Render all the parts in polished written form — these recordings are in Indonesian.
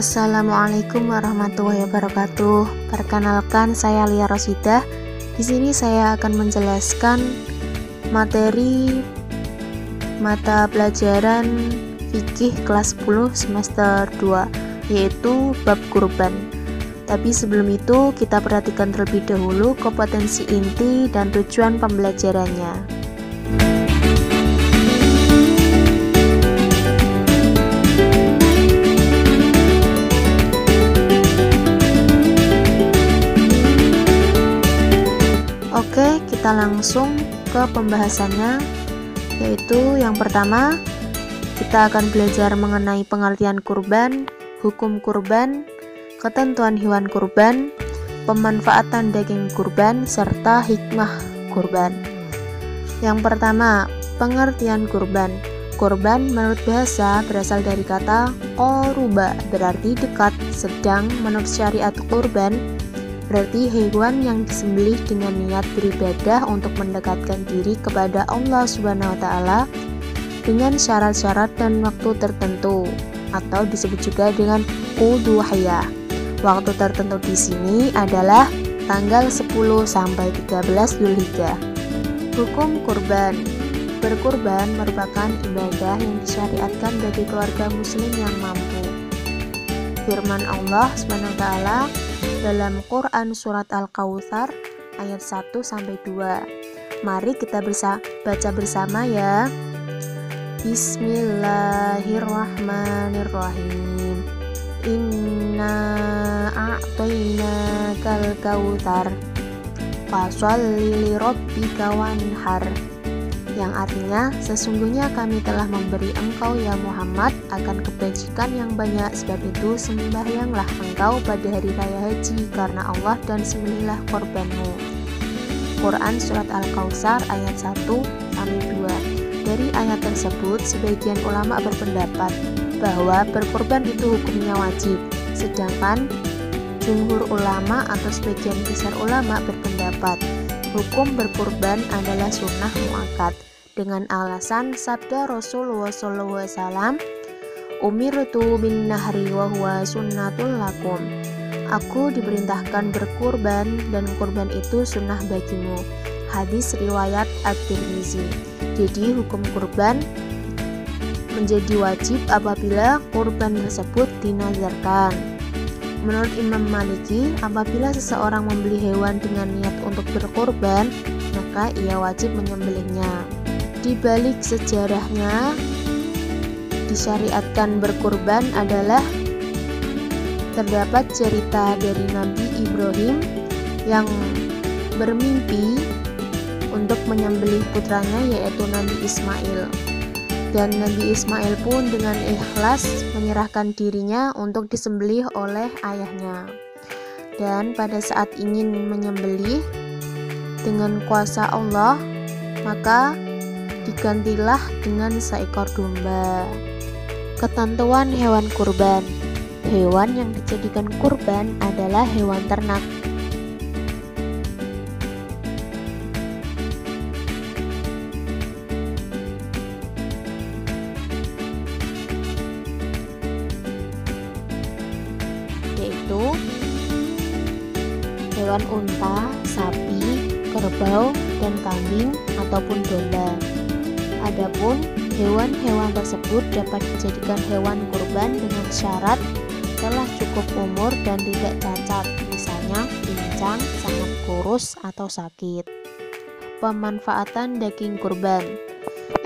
Assalamualaikum warahmatullahi wabarakatuh. Perkenalkan, saya Lia Rosidah. Di sini saya akan menjelaskan materi mata pelajaran fikih kelas 10 semester 2, yaitu bab kurban. Tapi sebelum itu, kita perhatikan terlebih dahulu kompetensi inti dan tujuan pembelajarannya. Oke, kita langsung ke pembahasannya, yaitu yang pertama kita akan belajar mengenai pengertian kurban, hukum kurban, ketentuan hewan kurban, pemanfaatan daging kurban, serta hikmah kurban. Yang pertama, pengertian kurban. Kurban menurut bahasa berasal dari kata qoruba, berarti dekat, sedang menurut syariat kurban berarti hewan yang disembelih dengan niat beribadah untuk mendekatkan diri kepada Allah Subhanahu wa taala dengan syarat-syarat dan waktu tertentu, atau disebut juga dengan udhuhiyah. Waktu tertentu di sini adalah tanggal 10 sampai 13 Dzulhijjah. Hukum kurban. Berkurban merupakan ibadah yang disyariatkan bagi keluarga muslim yang mampu. Firman Allah Subhanahu wa taala dalam Quran surat Al-Kautsar ayat 1 sampai 2. Mari kita baca bersama ya. Bismillahirrahmanirrahim. Inna a'tainakal kautsar fasholli lirabbika wanhar. Yang artinya, sesungguhnya kami telah memberi engkau ya Muhammad akan kebajikan yang banyak, sebab itu sembahyanglah engkau pada hari raya haji karena Allah dan sembelihlah korbanmu. Quran surat Al-Kautsar ayat 1-2. Dari ayat tersebut, sebagian ulama berpendapat bahwa berkorban itu hukumnya wajib, sedangkan jumhur ulama atau sebagian besar ulama berpendapat hukum berkurban adalah sunnah muakkad, dengan alasan sabda Rasulullah SAW, umirtu bin nahri wa huwa sunnatul lakum. Aku diperintahkan berkurban dan kurban itu sunnah bagimu. Hadis riwayat At-Tirmizi. Jadi hukum kurban menjadi wajib apabila kurban tersebut dinazarkan. Menurut Imam Maliki, apabila seseorang membeli hewan dengan niat untuk berkorban, maka ia wajib menyembelihnya. Di balik sejarahnya, disyariatkan berkorban adalah terdapat cerita dari Nabi Ibrahim yang bermimpi untuk menyembelih putranya, yaitu Nabi Ismail. Dan Nabi Ismail pun dengan ikhlas menyerahkan dirinya untuk disembelih oleh ayahnya. Dan pada saat ingin menyembelih dengan kuasa Allah, maka digantilah dengan seekor domba. Ketentuan hewan kurban. Hewan yang dijadikan kurban adalah hewan ternak. Yaitu hewan unta, sapi, kerbau, dan kambing ataupun domba. Adapun hewan-hewan tersebut dapat dijadikan hewan kurban dengan syarat telah cukup umur dan tidak cacat, misalnya pincang, sangat kurus, atau sakit. Pemanfaatan daging kurban.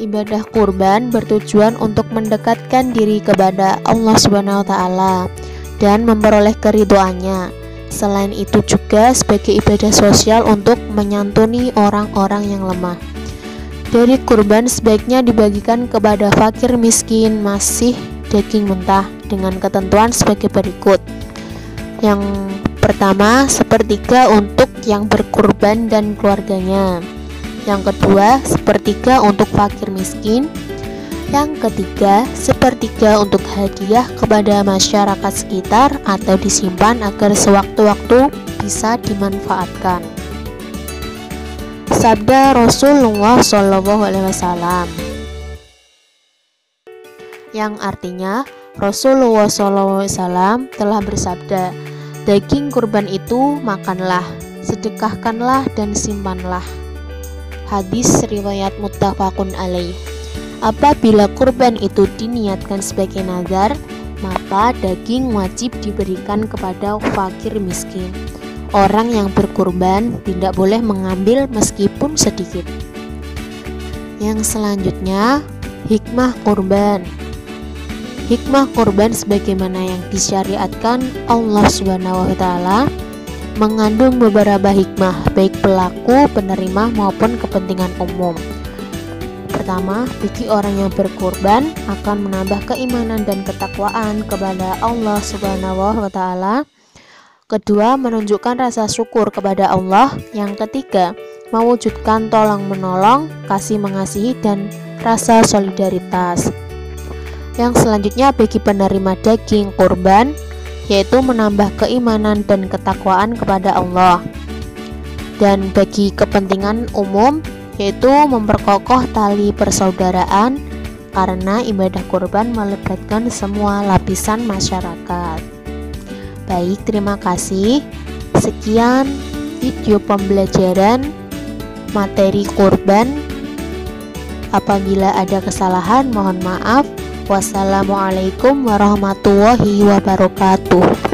Ibadah kurban bertujuan untuk mendekatkan diri kepada Allah Subhanahu wa taala dan memperoleh keridhoannya. Selain itu juga sebagai ibadah sosial untuk menyantuni orang-orang yang lemah. Dari kurban sebaiknya dibagikan kepada fakir miskin masih daging mentah dengan ketentuan sebagai berikut. Yang pertama, sepertiga untuk yang berkurban dan keluarganya. Yang kedua, sepertiga untuk fakir miskin. Yang ketiga, sepertiga untuk hadiah kepada masyarakat sekitar atau disimpan agar sewaktu-waktu bisa dimanfaatkan. Sabda Rasulullah SAW, yang artinya Rasulullah SAW telah bersabda, daging kurban itu makanlah, sedekahkanlah dan simpanlah. Hadis riwayat muttafaqun alaih. Apabila kurban itu diniatkan sebagai nazar, maka daging wajib diberikan kepada fakir miskin. Orang yang berkurban tidak boleh mengambil meskipun sedikit. Yang selanjutnya, hikmah kurban. Hikmah kurban sebagaimana yang disyariatkan Allah SWT mengandung beberapa hikmah, baik pelaku, penerima maupun kepentingan umum. Pertama, bagi orang yang berkurban akan menambah keimanan dan ketakwaan kepada Allah SWT. Kedua, menunjukkan rasa syukur kepada Allah. Yang ketiga, mewujudkan tolong menolong, kasih mengasihi dan rasa solidaritas. Yang selanjutnya bagi penerima daging kurban, yaitu menambah keimanan dan ketakwaan kepada Allah. Dan bagi kepentingan umum, yaitu memperkokoh tali persaudaraan, karena ibadah kurban melibatkan semua lapisan masyarakat. Baik, terima kasih. Sekian video pembelajaran materi kurban. Apabila ada kesalahan, mohon maaf. Wassalamualaikum warahmatullahi wabarakatuh.